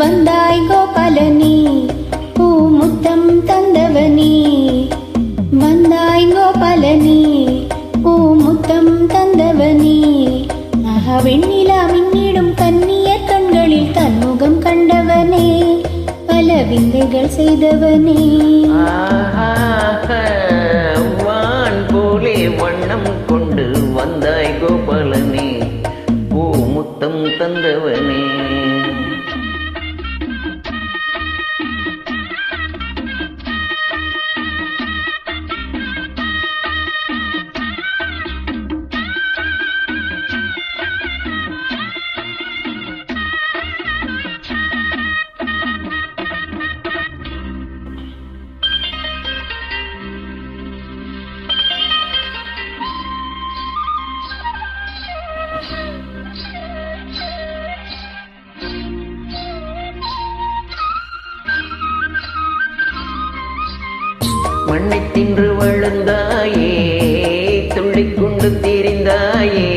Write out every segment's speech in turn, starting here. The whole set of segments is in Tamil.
வந்தாய் கோபாலனே பூமுத்தம் தந்தவனே வந்தாய் கோபாலனே பூமுத்தம் தந்தவனே வெண்ணிலா மின்னிடும் கண்ணியர் கண்களில் தன்முகம் கண்டவனே பல விந்தைகள் செய்தவனே வான் போலே வண்ணம் கொண்டு வந்தாய் கோபாலனே பூமுத்தம் தந்தவனே மண்ணை தின்று வளர்ந்தாயே துள்ளிக்கொண்டு திரிந்தாயே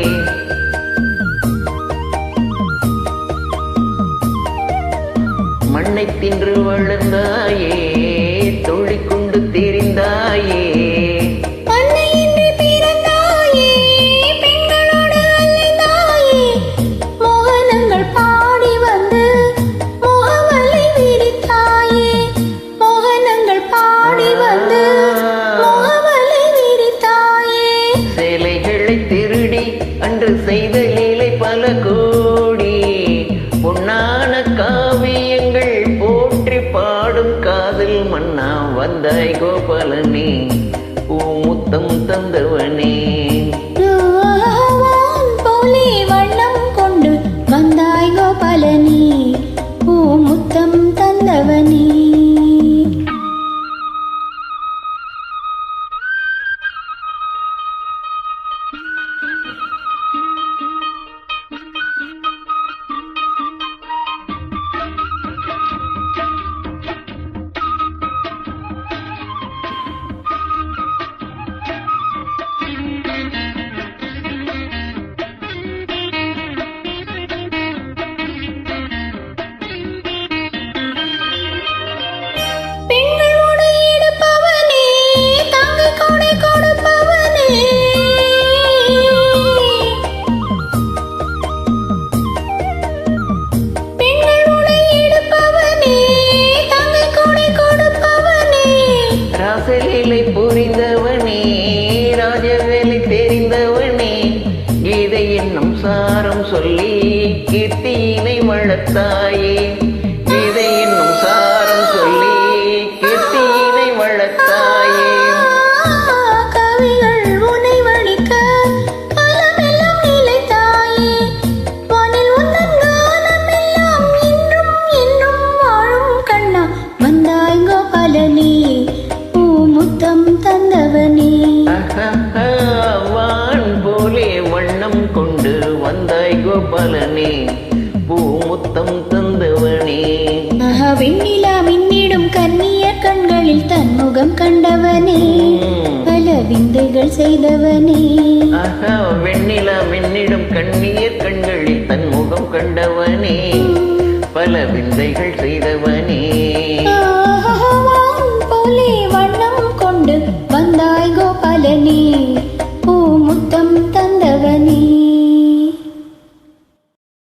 மண்ணை தின்று வளர்ந்தாயே துள்ளிக்கொண்டு திரிந்தாயே அன்று செய்த லீலை பல கோடி பொன்னான காவியங்கள் போற்றி பாடும் காதல் மன்னா வந்தாய் கோபாலனே பூமுத்தம் தந்தவனே போலே வண்ணம் கொண்டு வந்தாய் கோபாலனே பூமுத்தம் தந்தவனே ராசலீலை புரிந்தவனே ராஜவேலை தெரிந்தவனே கீதை என்னும் சாரம் சொல்லி கீர்த்தியினை வளர்த்தாயே கீதை என்னும் சாரம் சொல்லி கீர்த்தியினை வளர்த்தாயே கவிகள் உன்னை வணிக்க காலமெல்லாம் நிலைத்தாயே வானில் உந்தன் காலமெல்லாம் இன்னும் இன்னும் வாழும் கண்ணா வந்தாய் கோபாலனே பூமுத்தம் தந்தவனே வான் போலே வண்ணம் கொண்டு வந்தாய் கோபாலனே பூமுத்தம் தந்தவனே வெண்ணிலா மின்னிடும் கண்ணியர் கண்களில் தன்முகம் கண்டவனே பல விந்தைகள் செய்தவனே வெண்ணிலா மின்னிடும் கண்ணியர் கண்களில் தன்முகம் கண்டவனே பல விந்தைகள் செய்தவனே